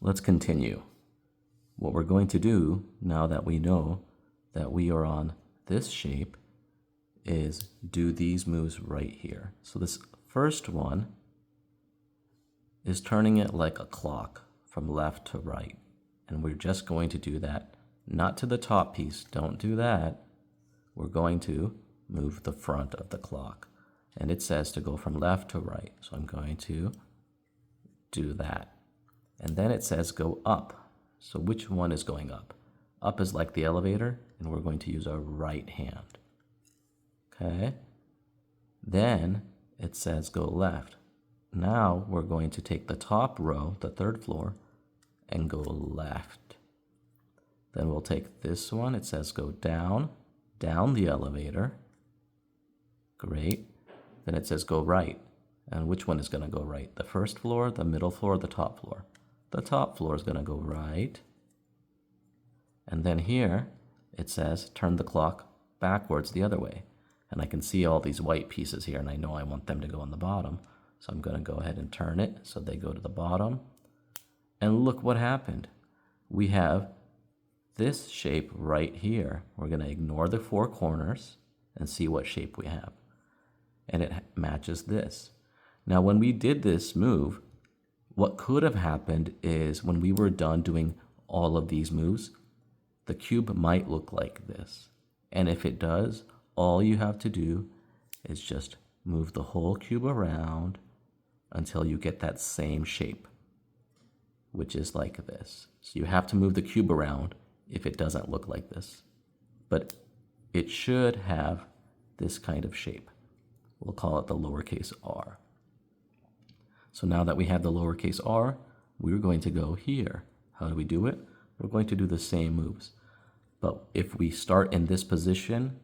Let's continue. What we're going to do now that we know that we are on this shape is do these moves right here. So this first one is turning it like a clock from left to right. And we're just going to do that, not to the top piece, don't do that. We're going to move the front of the clock. And it says to go from left to right. So I'm going to do that. And then it says go up. So which one is going up? Up is like the elevator, and we're going to use our right hand. Okay? Then it says go left. Now we're going to take the top row, the third floor, and go left. Then we'll take this one. It says go down, down the elevator. Great. Then it says go right. And which one is going to go right? The first floor, the middle floor, the top floor? The top floor is going to go right. And then here it says turn the clock backwards the other way. And I can see all these white pieces here, and I know I want them to go on the bottom. So I'm going to go ahead and turn it so they go to the bottom. And look what happened. We have this shape right here. We're going to ignore the four corners and see what shape we have. And it matches this. Now, when we did this move, what could have happened is when we were done doing all of these moves, the cube might look like this. And if it does, all you have to do is just move the whole cube around until you get that same shape, which is like this. So you have to move the cube around if it doesn't look like this. But it should have this kind of shape. We'll call it the lowercase r. So now that we have the lowercase r, we're going to go here. How do we do it? We're going to do the same moves. But if we start in this position,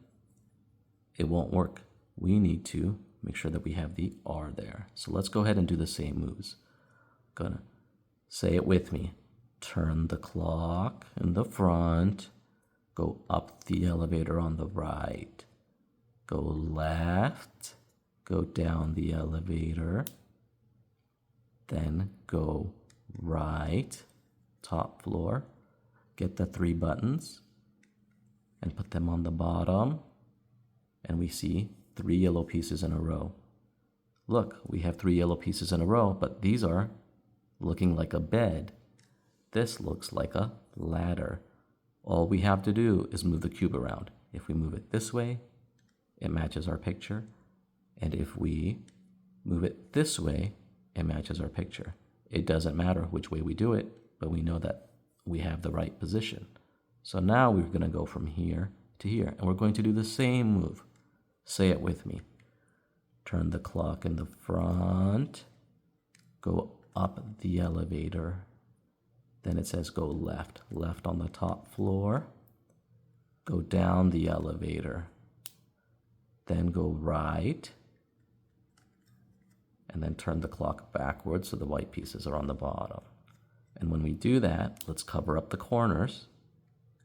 it won't work. We need to make sure that we have the r there. So let's go ahead and do the same moves. Gonna say it with me. Turn the clock in the front. Go up the elevator on the right. Go left. Go down the elevator. Then go right, top floor. Get the 3 buttons and put them on the bottom. And we see 3 yellow pieces in a row. Look, we have 3 yellow pieces in a row, but these are looking like a bed. This looks like a ladder. All we have to do is move the cube around. If we move it this way, it matches our picture. And if we move it this way, it matches our picture. It doesn't matter which way we do it, but we know that we have the right position. So now we're going to go from here to here, and we're going to do the same move. Say it with me. Turn the clock in the front. Go up the elevator. Then it says go left. Left on the top floor. Go down the elevator. Then go right. And then turn the clock backwards so the white pieces are on the bottom. And when we do that, let's cover up the corners.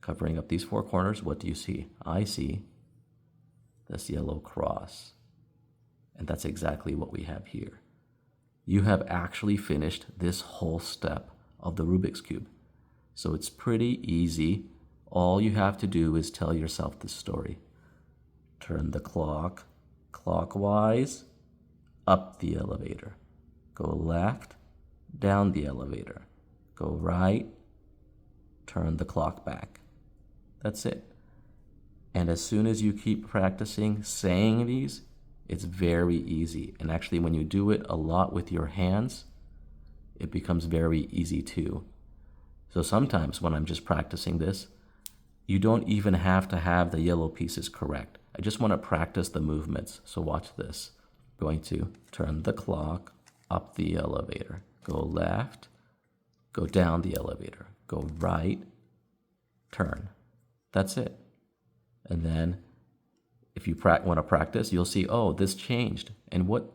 Covering up these 4 corners, what do you see? I see this yellow cross. And that's exactly what we have here. You have actually finished this whole step of the Rubik's Cube. So it's pretty easy. All you have to do is tell yourself this story. Turn the clock clockwise, up the elevator. Go left, down the elevator. Go right, turn the clock back. That's it. And as soon as you keep practicing saying these, it's very easy. And actually, when you do it a lot with your hands, it becomes very easy too. So sometimes when I'm just practicing this, you don't even have to have the yellow pieces correct. I just want to practice the movements. So watch this. I'm going to turn the clock up the elevator. Go left, go down the elevator. Go right, turn. That's it. And then if you want to practice, you'll see, oh, this changed. And what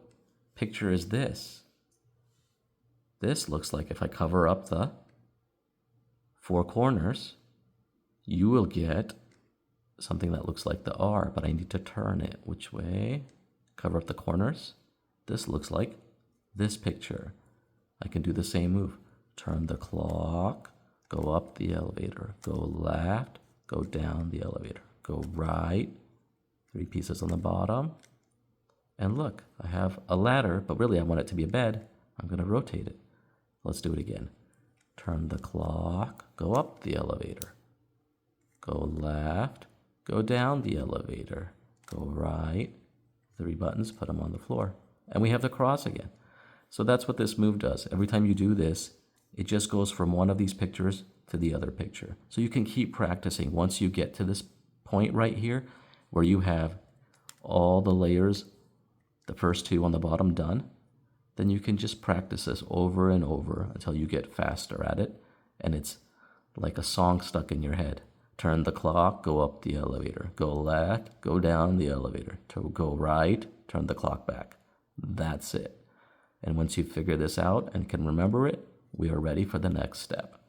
picture is this? This looks like if I cover up the 4 corners, you will get something that looks like the R, but I need to turn it. Which way? Cover up the corners. This looks like this picture. I can do the same move. turn the clock, go up the elevator, go left, go down the elevator, go right, 3 pieces on the bottom. And look, I have a ladder, but really I want it to be a bed. I'm going to rotate it. Let's do it again. Turn the clock, go up the elevator, go left, go down the elevator, go right, 3 buttons, put them on the floor. And we have the cross again. So that's what this move does. Every time you do this, it just goes from one of these pictures to the other picture. So you can keep practicing. Once you get to this point right here, where you have all the layers, the first 2 on the bottom done, then you can just practice this over and over until you get faster at it. And it's like a song stuck in your head. Turn the clock, go up the elevator. Go left, go down the elevator. To go right, turn the clock back. That's it. And once you figure this out and can remember it, we are ready for the next step.